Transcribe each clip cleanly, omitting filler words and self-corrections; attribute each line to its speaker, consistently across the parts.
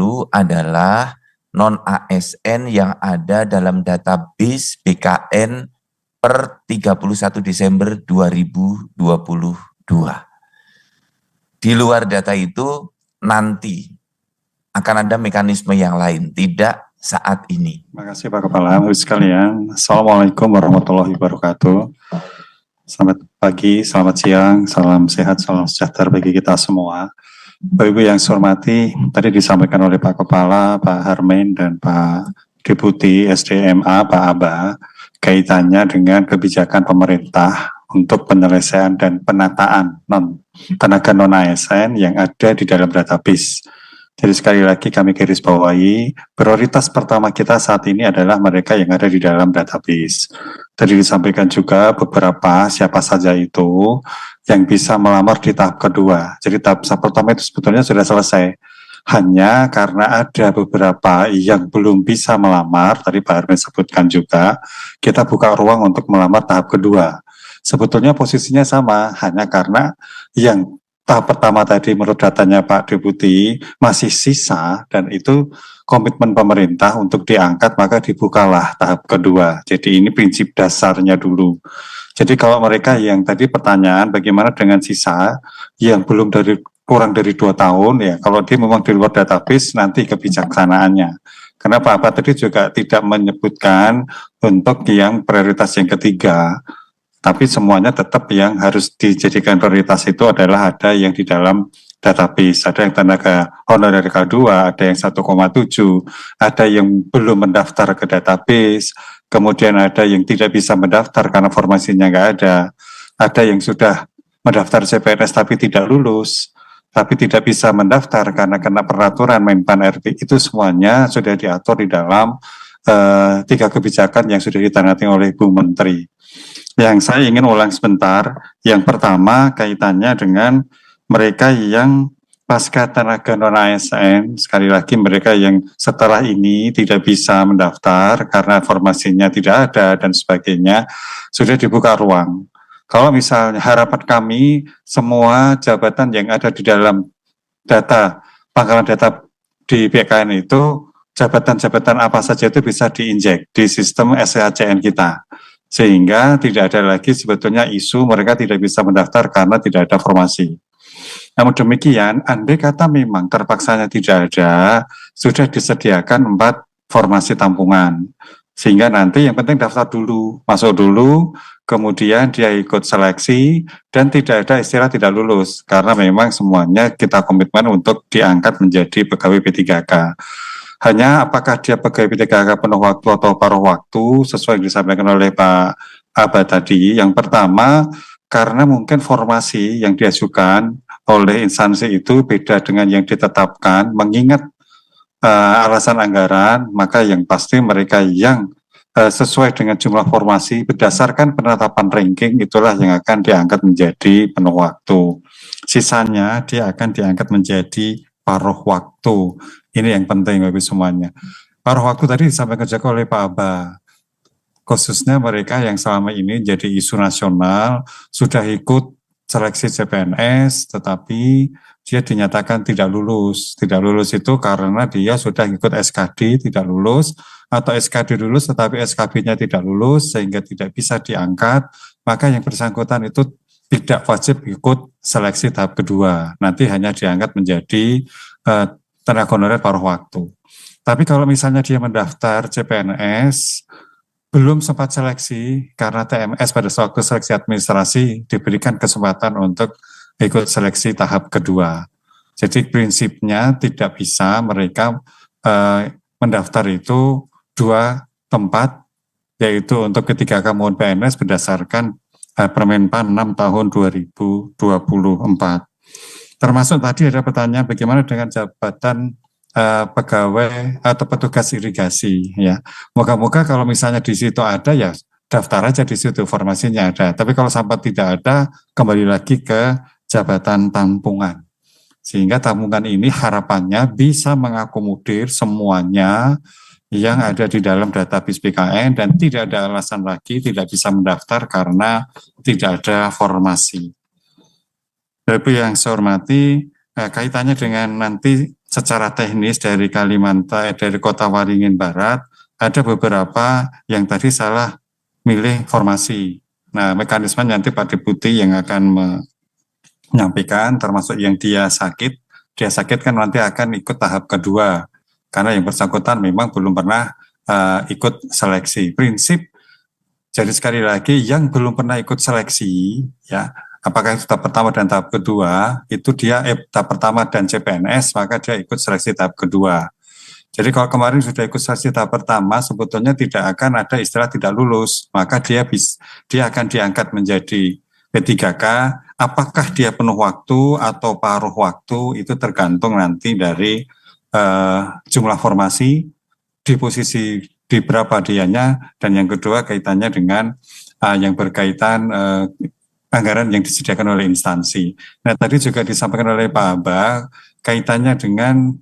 Speaker 1: dulu adalah non-ASN yang ada dalam database BKN per 31 Desember 2022. Di luar data itu nanti akan ada mekanisme yang lain, tidak saat ini.
Speaker 2: Terima kasih Pak Kepala. Ibu sekalian, Assalamualaikum warahmatullahi wabarakatuh. Selamat pagi, selamat siang, salam sehat, salam sejahtera bagi kita semua. Bapak Ibu yang saya hormati, tadi disampaikan oleh Pak Kepala, Pak Harmain, dan Pak Deputi SDMA, Pak Aba, kaitannya dengan kebijakan pemerintah untuk penyelesaian dan penataan tenaga non-ASN yang ada di dalam database. Jadi sekali lagi kami garis bawahi, prioritas pertama kita saat ini adalah mereka yang ada di dalam database. Tadi disampaikan juga beberapa siapa saja itu yang bisa melamar di tahap kedua. Jadi tahap pertama itu sebetulnya sudah selesai. Hanya karena ada beberapa yang belum bisa melamar, tadi Pak Armin sebutkan juga, kita buka ruang untuk melamar tahap kedua. Sebetulnya posisinya sama, hanya karena yang tahap pertama tadi menurut datanya Pak Deputi masih sisa dan itu komitmen pemerintah untuk diangkat, maka dibukalah tahap kedua. Jadi ini prinsip dasarnya dulu. Jadi kalau mereka yang tadi pertanyaan bagaimana dengan sisa yang belum kurang dari 2 tahun, ya kalau dia memang di luar database nanti kebijaksanaannya. Kenapa Pak tadi juga tidak menyebutkan untuk yang prioritas yang ketiga, tapi semuanya tetap yang harus dijadikan prioritas itu adalah ada yang di dalam database, ada yang tenaga honorer K2, ada yang 1,7, ada yang belum mendaftar ke database, kemudian ada yang tidak bisa mendaftar karena formasinya nggak ada yang sudah mendaftar CPNS tapi tidak lulus, tapi tidak bisa mendaftar karena kena peraturan Menpan RB, itu semuanya sudah diatur di dalam 3 kebijakan yang sudah ditangani oleh Bu Menteri. Yang saya ingin ulang sebentar, yang pertama kaitannya dengan mereka yang pasca tenaga non-ASN, sekali lagi mereka yang setelah ini tidak bisa mendaftar karena formasinya tidak ada dan sebagainya, sudah dibuka ruang. Kalau misalnya harapan kami semua jabatan yang ada di dalam data, pangkalan data di BKN itu, jabatan-jabatan apa saja itu bisa diinjek di sistem SHCN kita. Sehingga tidak ada lagi sebetulnya isu mereka tidak bisa mendaftar karena tidak ada formasi. Namun demikian, andai kata memang terpaksanya tidak ada, sudah disediakan 4 formasi tampungan. Sehingga nanti yang penting daftar dulu, masuk dulu, kemudian dia ikut seleksi, dan tidak ada istilah tidak lulus, karena memang semuanya kita komitmen untuk diangkat menjadi pegawai P3K. Hanya apakah dia pegawai P3K penuh waktu atau paruh waktu, sesuai yang disampaikan oleh Pak Aba tadi. Yang pertama, karena mungkin formasi yang diajukan oleh instansi itu beda dengan yang ditetapkan, mengingat alasan anggaran, maka yang pasti mereka yang sesuai dengan jumlah formasi berdasarkan penetapan ranking itulah yang akan diangkat menjadi penuh waktu. Sisanya dia akan diangkat menjadi paruh waktu. Ini yang penting bagi semuanya. Paruh waktu tadi disampaikan juga oleh Pak Aba. Khususnya mereka yang selama ini jadi isu nasional, sudah ikut seleksi CPNS, tetapi dia dinyatakan tidak lulus. Tidak lulus itu karena dia sudah ikut SKD, tidak lulus, atau SKD lulus tetapi SKB-nya tidak lulus, sehingga tidak bisa diangkat, maka yang bersangkutan itu tidak wajib ikut seleksi tahap kedua. Nanti hanya diangkat menjadi tenaga honorer paruh waktu. Tapi kalau misalnya dia mendaftar CPNS, belum sempat seleksi karena TMS pada waktu seleksi administrasi diberikan kesempatan untuk ikut seleksi tahap kedua. Jadi prinsipnya tidak bisa mereka mendaftar itu 2 tempat, yaitu untuk ketiga mohon PNS berdasarkan Permenpan 6 tahun 2024. Termasuk tadi ada pertanyaan bagaimana dengan jabatan pegawai atau petugas irigasi, ya. Moga-moga kalau misalnya di situ ada, ya daftar aja di situ, formasinya ada. Tapi kalau sampai tidak ada, kembali lagi ke jabatan tampungan. Sehingga tampungan ini harapannya bisa mengakomodir semuanya yang ada di dalam database BKN dan tidak ada alasan lagi tidak bisa mendaftar karena tidak ada formasi. Bapak yang saya hormati, kaitannya dengan nanti secara teknis dari Kalimantan, dari Kota Waringin Barat, ada beberapa yang tadi salah milih formasi. Nah, mekanisme nanti Pak Deputi yang akan menyampaikan, termasuk yang dia sakit kan nanti akan ikut tahap kedua, karena yang bersangkutan memang belum pernah ikut seleksi. Prinsip, jadi sekali lagi yang belum pernah ikut seleksi, ya, apakah itu tahap pertama dan tahap kedua, itu dia tahap pertama dan CPNS, maka dia ikut seleksi tahap kedua. Jadi kalau kemarin sudah ikut seleksi tahap pertama, sebetulnya tidak akan ada istilah tidak lulus, maka dia akan diangkat menjadi P3K. Apakah dia penuh waktu atau paruh waktu, itu tergantung nanti dari jumlah formasi, di posisi di berapa dianya, dan yang kedua kaitannya dengan yang berkaitan anggaran yang disediakan oleh instansi. Nah, tadi juga disampaikan oleh Pak Abah, kaitannya dengan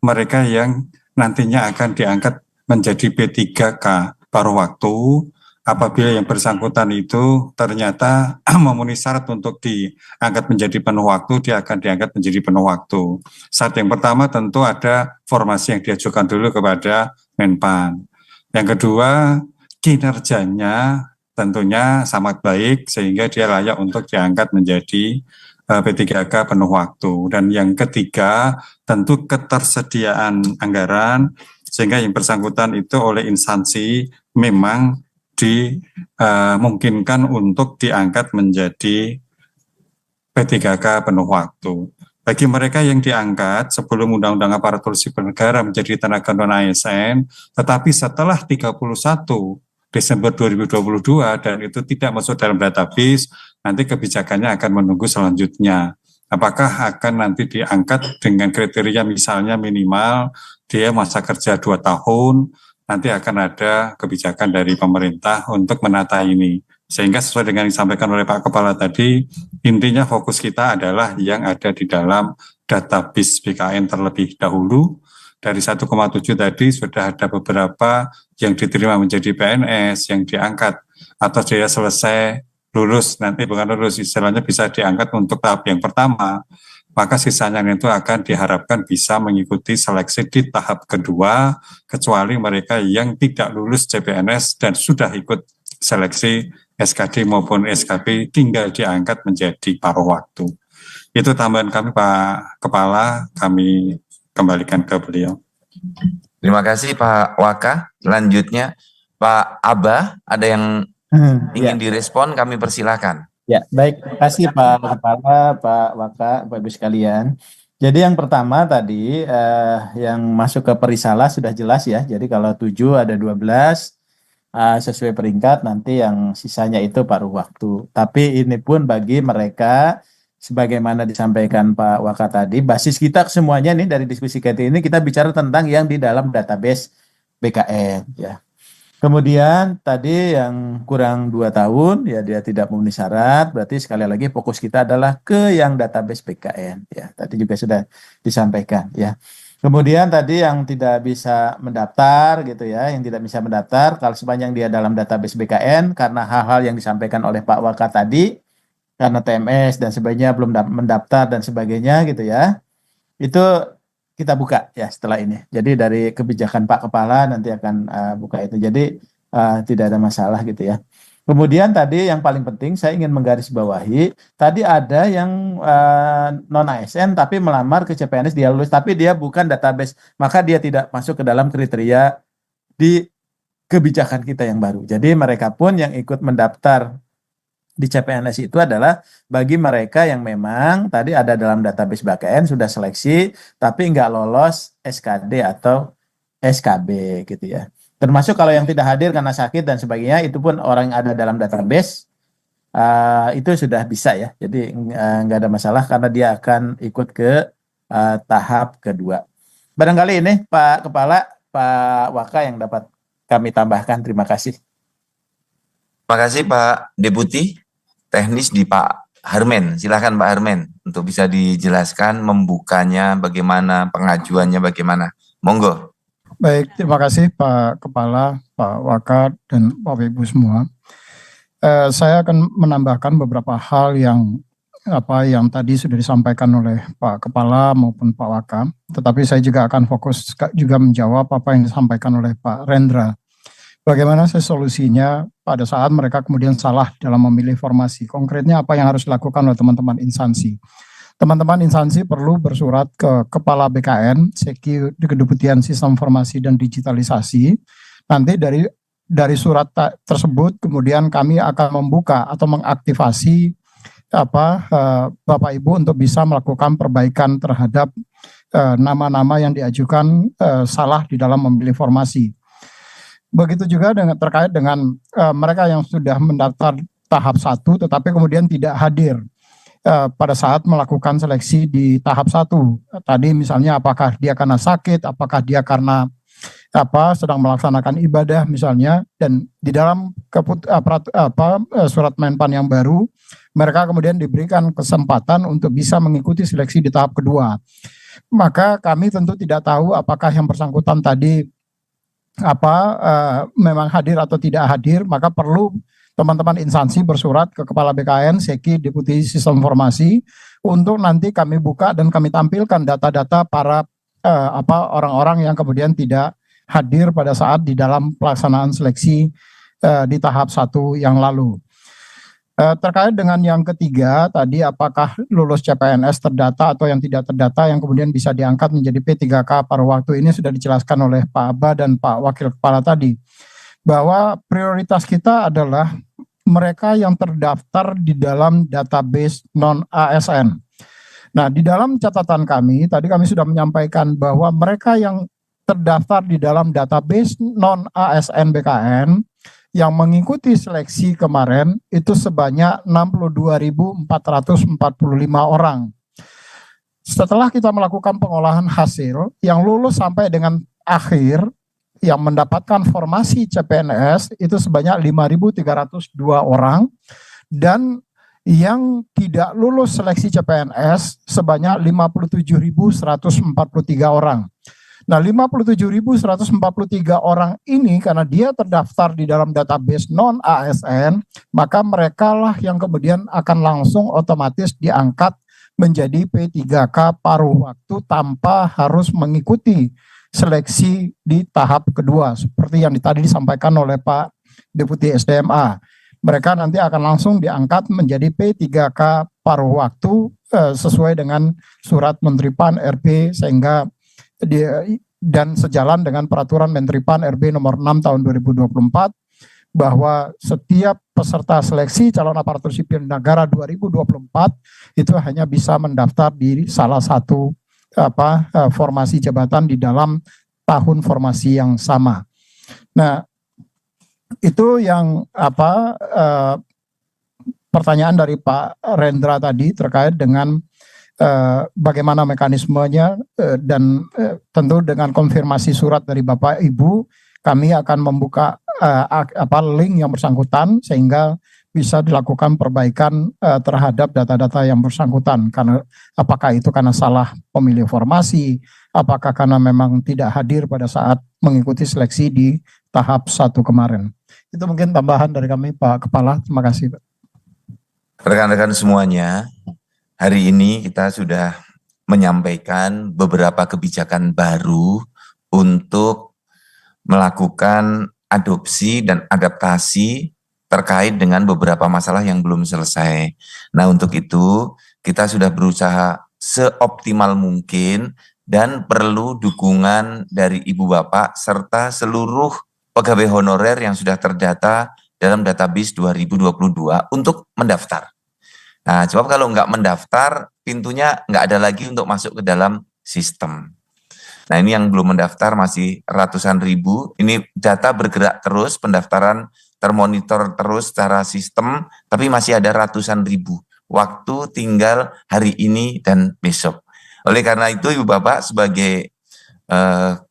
Speaker 2: mereka yang nantinya akan diangkat menjadi P3K paruh waktu, apabila yang bersangkutan itu ternyata memenuhi syarat untuk diangkat menjadi penuh waktu, dia akan diangkat menjadi penuh waktu. Syarat yang pertama tentu ada formasi yang diajukan dulu kepada Menpan. Yang kedua, kinerjanya tentunya sangat baik sehingga dia layak untuk diangkat menjadi P3K penuh waktu. Dan yang ketiga, tentu ketersediaan anggaran sehingga yang bersangkutan itu oleh instansi memang dimungkinkan untuk diangkat menjadi P3K penuh waktu. Bagi mereka yang diangkat sebelum Undang-Undang Aparatur Sipil Negara menjadi tenaga non-ASN, tetapi setelah 31 Desember 2022 dan itu tidak masuk dalam database, nanti kebijakannya akan menunggu selanjutnya. Apakah akan nanti diangkat dengan kriteria misalnya minimal dia masa kerja 2 tahun, nanti akan ada kebijakan dari pemerintah untuk menata ini. Sehingga sesuai dengan yang disampaikan oleh Pak Kepala tadi, intinya fokus kita adalah yang ada di dalam database BKN terlebih dahulu. Dari 1,7 tadi sudah ada beberapa yang diterima menjadi PNS, yang diangkat atau dia selesai lulus, nanti bukan lulus, istilahnya bisa diangkat untuk tahap yang pertama, maka sisanya itu akan diharapkan bisa mengikuti seleksi di tahap kedua, kecuali mereka yang tidak lulus CPNS dan sudah ikut seleksi SKD maupun SKP tinggal diangkat menjadi paruh waktu. Itu tambahan kami Pak Kepala, kami kembalikan ke beliau.
Speaker 1: Terima kasih Pak Waka. Selanjutnya Pak Abah, ada yang ingin direspon, kami persilakan.
Speaker 3: Ya, baik. Terima kasih Pak Kepala, Pak Waka, Bapak Ibu sekalian. Jadi yang pertama tadi yang masuk ke perisalah sudah jelas ya. Jadi kalau 7 ada 12 sesuai peringkat, nanti yang sisanya itu paruh waktu. Tapi ini pun bagi mereka sebagaimana disampaikan Pak Waka tadi, basis kita semuanya nih dari diskusi kita ini kita bicara tentang yang di dalam database BKN ya. Kemudian tadi yang kurang 2 tahun ya dia tidak memenuhi syarat, berarti sekali lagi fokus kita adalah ke yang database BKN ya. Tadi juga sudah disampaikan ya. Kemudian tadi yang tidak bisa mendaftar gitu ya, yang tidak bisa mendaftar kalau sepanjang dia dalam database BKN karena hal-hal yang disampaikan oleh Pak Waka tadi, karena TMS dan sebagainya belum mendaftar dan sebagainya gitu ya, itu kita buka ya setelah ini. Jadi dari kebijakan Pak Kepala nanti akan buka itu. Jadi tidak ada masalah gitu ya. Kemudian tadi yang paling penting saya ingin menggarisbawahi, tadi ada yang non-ASN tapi melamar ke CPNS, dia lulus tapi dia bukan database, maka dia tidak masuk ke dalam kriteria di kebijakan kita yang baru. Jadi mereka pun yang ikut mendaftar di CPNS itu adalah bagi mereka yang memang tadi ada dalam database BKN sudah seleksi tapi nggak lolos SKD atau SKB gitu ya. Termasuk kalau yang tidak hadir karena sakit dan sebagainya, itu pun orang yang ada dalam database itu sudah bisa ya. Jadi nggak ada masalah karena dia akan ikut ke tahap kedua. Barangkali ini Pak Kepala, Pak Waka yang dapat kami tambahkan. Terima kasih.
Speaker 1: Terima kasih Pak Deputi. Teknis di Pak Harmen. Silakan Pak Harmen untuk bisa dijelaskan membukanya bagaimana, pengajuannya bagaimana. Monggo.
Speaker 4: Baik, terima kasih Pak Kepala, Pak Waka, dan Bapak Ibu semua. Saya akan menambahkan beberapa hal yang apa yang tadi sudah disampaikan oleh Pak Kepala maupun Pak Waka, tetapi saya juga akan fokus juga menjawab apa yang disampaikan oleh Pak Rendra. Bagaimana solusinya pada saat mereka kemudian salah dalam memilih formasi? Konkretnya apa yang harus dilakukan oleh teman-teman instansi? Teman-teman instansi perlu bersurat ke Kepala BKN, Seki Kedeputian Sistem Informasi dan Digitalisasi. Nanti dari surat tersebut kemudian kami akan membuka atau mengaktifasi Bapak Ibu untuk bisa melakukan perbaikan terhadap nama-nama yang diajukan salah di dalam memilih formasi. Begitu juga terkait dengan mereka yang sudah mendaftar tahap 1 tetapi kemudian tidak hadir pada saat melakukan seleksi di tahap 1. Tadi misalnya apakah dia karena sakit, apakah dia karena sedang melaksanakan ibadah misalnya, dan di dalam surat Menpan yang baru mereka kemudian diberikan kesempatan untuk bisa mengikuti seleksi di tahap kedua. Maka kami tentu tidak tahu apakah yang bersangkutan tadi memang hadir atau tidak hadir, maka perlu teman-teman instansi bersurat ke Kepala BKN, Seki, Deputi Sistem Informasi untuk nanti kami buka dan kami tampilkan data-data para orang-orang yang kemudian tidak hadir pada saat di dalam pelaksanaan seleksi di tahap 1 yang lalu. Terkait dengan yang ketiga tadi, apakah lulus CPNS terdata atau yang tidak terdata yang kemudian bisa diangkat menjadi P3K pada waktu ini sudah dijelaskan oleh Pak Aba dan Pak Wakil Kepala tadi, bahwa prioritas kita adalah mereka yang terdaftar di dalam database non-ASN. Nah, di dalam catatan kami, tadi kami sudah menyampaikan bahwa mereka yang terdaftar di dalam database non-ASN BKN yang mengikuti seleksi kemarin itu sebanyak 62.445 orang. Setelah kita melakukan pengolahan hasil, yang lulus sampai dengan akhir, yang mendapatkan formasi CPNS itu sebanyak 5.302 orang, dan yang tidak lulus seleksi CPNS sebanyak 57.143 orang. Nah, 57.143 orang ini karena dia terdaftar di dalam database non-ASN, maka mereka lah yang kemudian akan langsung otomatis diangkat menjadi P3K paruh waktu tanpa harus mengikuti seleksi di tahap kedua seperti yang tadi disampaikan oleh Pak Deputi SDMA. Mereka nanti akan langsung diangkat menjadi P3K paruh waktu sesuai dengan surat Menteri PAN RB sehingga dan sejalan dengan peraturan Menteri PAN RB nomor 6 tahun 2024 bahwa setiap peserta seleksi calon aparatur sipil negara 2024 itu hanya bisa mendaftar di salah satu formasi jabatan di dalam tahun formasi yang sama. Nah, itu yang pertanyaan dari Pak Rendra tadi terkait dengan bagaimana mekanismenya dan tentu dengan konfirmasi surat dari Bapak Ibu kami akan membuka link yang bersangkutan sehingga bisa dilakukan perbaikan terhadap data-data yang bersangkutan, karena apakah itu karena salah pemilih formasi, apakah karena memang tidak hadir pada saat mengikuti seleksi di tahap 1 kemarin. Itu mungkin tambahan dari kami Pak Kepala. Terima kasih Pak.
Speaker 1: Rekan-rekan semuanya, hari ini kita sudah menyampaikan beberapa kebijakan baru untuk melakukan adopsi dan adaptasi terkait dengan beberapa masalah yang belum selesai. Nah, untuk itu kita sudah berusaha seoptimal mungkin dan perlu dukungan dari Ibu Bapak serta seluruh pegawai honorer yang sudah terdata dalam database 2022 untuk mendaftar. Nah, sebab kalau nggak mendaftar, pintunya nggak ada lagi untuk masuk ke dalam sistem. Nah, ini yang belum mendaftar masih ratusan ribu. Ini data bergerak terus, pendaftaran termonitor terus secara sistem, tapi masih ada ratusan ribu. Waktu tinggal hari ini dan besok. Oleh karena itu, Ibu Bapak sebagai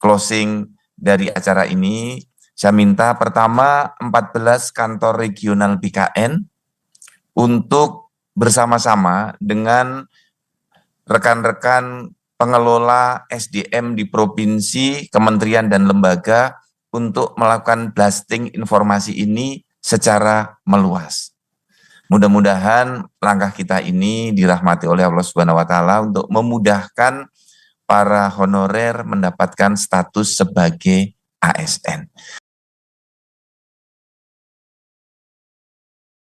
Speaker 1: closing dari acara ini, saya minta pertama 14 kantor regional BKN untuk bersama-sama dengan rekan-rekan pengelola SDM di provinsi, kementerian dan lembaga untuk melakukan blasting informasi ini secara meluas. Mudah-mudahan langkah kita ini dirahmati oleh Allah Subhanahu wa taala untuk memudahkan para honorer mendapatkan status sebagai ASN.